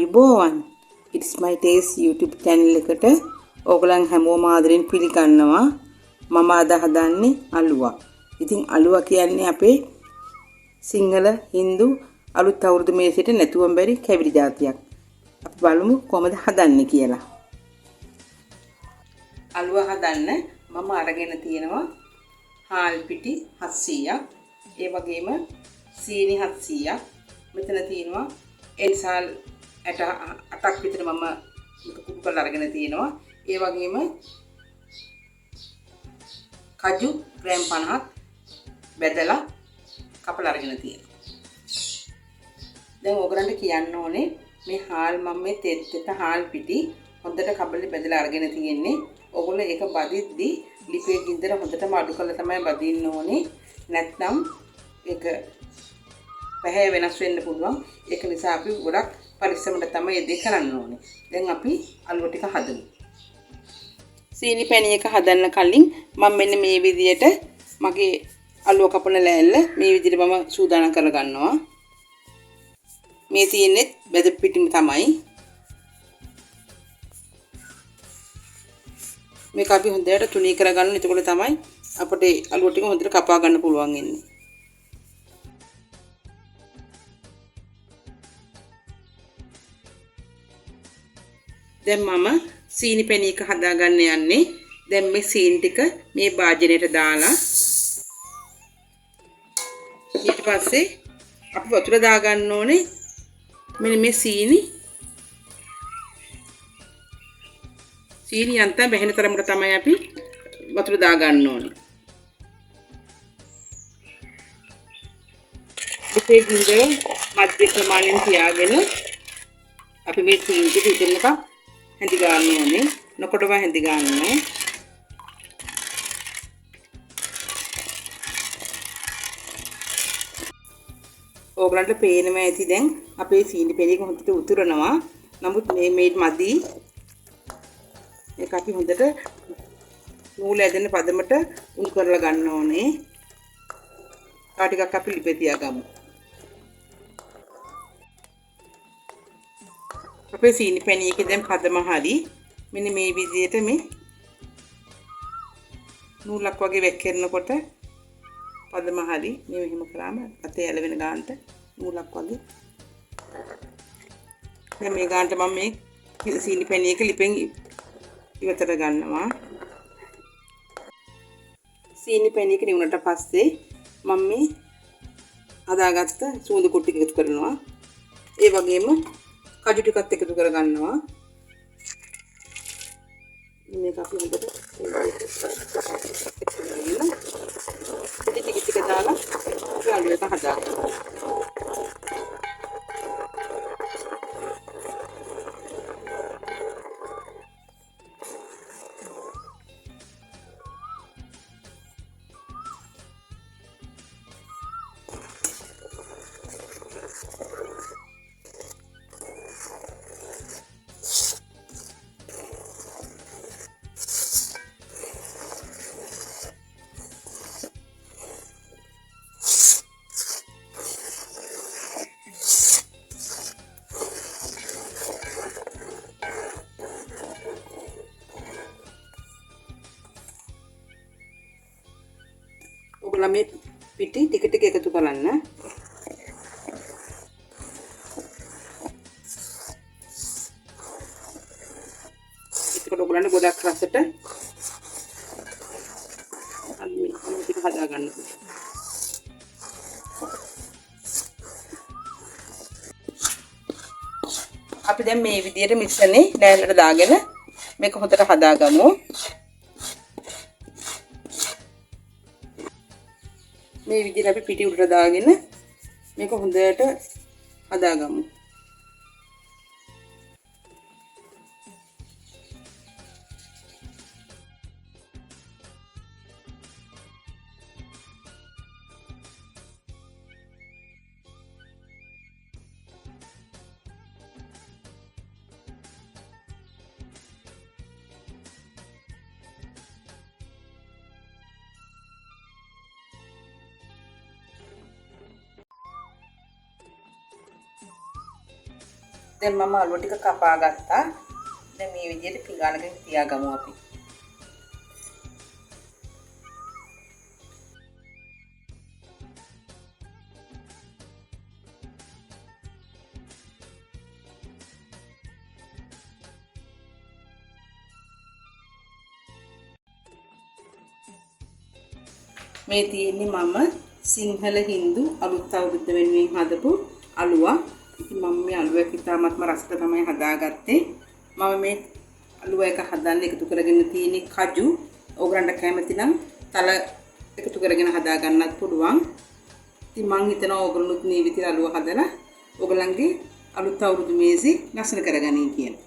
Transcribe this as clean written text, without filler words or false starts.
අයුබෝවන් It's my taste YouTube channel එකට ඕගලන් හැමෝම ආදරෙන් පිළිගන්නවා. මම අද හදන්නේ අලුවා. ඉතින් අලුවා කියන්නේ අපේ සිංහල හින්දු අලුත් අවුරුදු මේසෙට නැතුවම බැරි කැවිලි జాතියක්. අපි බලමු කොහොමද හදන්නේ කියලා. අලුවා හදන්න මම අරගෙන තියෙනවා හාල් පිටි 700ක්, ඒ වගේම සීනි 700ක්. මෙතන තියෙනවා එන්සාල් 8ක් විතර මම කුඩු කරලා අරගෙන තියෙනවා. ඒ වගේම කජු ග්‍රෑම් 50ක් බෙදලා කපලා අරගෙන තියෙනවා. දැන් ඕගලන්ට කියන්න ඕනේ මේ හාල් මම මේ තෙත් හාල් පිටි හොඳට කබලේ බෙදලා අරගෙන තියෙන්නේ. ඕගොල්ලෝ ඒක බදිද්දි ලිපේ ගින්දර හොඳටම අඩු කරලා තමයි බදින්න ඕනේ. නැත්නම් ඒක පැහැ වෙනස් වෙන්න පුළුවන්. ඒක නිසා අපි ගොඩක් පරිස්සමට තමයි ඒ දේ කරන්න ඕනේ. දැන් අපි අලුව ටික හදමු. සීනි පැණි එක හදන්න කලින් මම මෙන්න මේ විදියට මගේ අලුව කපන ලෑල්ල මේ විදියට මම සූදානම් කරගන්නවා. මේ තියෙන්නේ බෙද පිටිම තමයි. මේක අපි හොඳට තුනී කරගන්න. එතකොට තමයි අපිට අලුව ටික හොඳට කපා ගන්න පුළුවන් වෙන්නේ. දැන් මම සීනි පැණි එක හදාගන්න යන්නේ. දැන් මේ සීනි ටික මේ භාජනයට දාලා ඊට පස්සේ අපි වතුර දාගන්න ඕනේ. මෙන්න මේ සීනි යන්තම් බැහැෙන තරමට තමයි අපි වතුර දාගන්න ඕනේ. ඉතින් ගින්දර මධ්‍ය ප්‍රමාණයෙන් තියාගෙන අපි මේ සීනි ටික ඉතින්ක හැඳි ගන්න ඕනේ. නොකොටව හැඳි ගන්න. ඕගලන්ට පේනවා ඇති දැන් අපේ සීනි පැණි එක හොඳට උතුරනවා. නමුත් මේ මදි. ඒක අපි හොඳට නූල ඇදෙන පදමට උණු කරලා ගන්න ඕනේ. තා ටිකක් අපි ලිපේ තියාගමු. අපේ සීනි පැණි එකේ දැන් පදම හරි. මෙන්න මේ විදිහට මේ නූලක් වගේ වැක්කිරනකොට පදම හරි. මේ මෙහෙම කරාම අතේ ඇලවෙන ගානට නූලක් වගේ. දැන් මේ ගානට මම මේ සීනි පැණි එක ලිපෙන් ඉවතට ගන්නවා. සීනි පැණි එක නිවුනට පස්සේ මම මේ හදාගත්ත සුවඳ කුට්ටි එකතු කරනවා. ඒ වගේම කජු ටිකත් එකතු කර ගන්නවා. මේක අපි හොඳට ටික දාලා අලුව එක හදාගන්නවා. ඔයගොල්ලෝ මේ පිටි ටික ටික එකතු කරන්න. ඒකට ඔයගොල්ලන්ට ගොඩක් රසට අලුව ටික හදා ගන්න. අපි දැන් මේ විදියට මිශ්‍රණේ ලෑල්ලට දාගෙන මේක හොඳට හදාගමු. මේ විදිහට අපි පිටි උඩට දාගෙන මේක හොඳට හදාගමු. දැන් මම අලුව ටික කපා ගත්තා. දැන් මේ විදිහට පිඟානකින් තියාගමු අපි. මේ තියෙන්නේ මම සිංහල හින්දු අලුත් අවුරුද්ද වෙනුවෙන් හදපු අලුවක්. ඉතින් මම මේ අලුව එක ඉතාමත්ම රසට තමයි හදාගත්තේ. මම මේ අලුව එක හදන්න එකතු කරගෙන තියෙන්නේ කජු. ඕගලන්ට කැමති නම් තල එකතු කරගෙන හදා ගන්නත් පුළුවන්. ඉතින් මං හිතනවා ඕගලුත් මේ විදිහට අලුව හදලා ඕගලන්ගේ අලුත් අවුරුදු මේසෙ ලස්සන කරගනින් කියලා.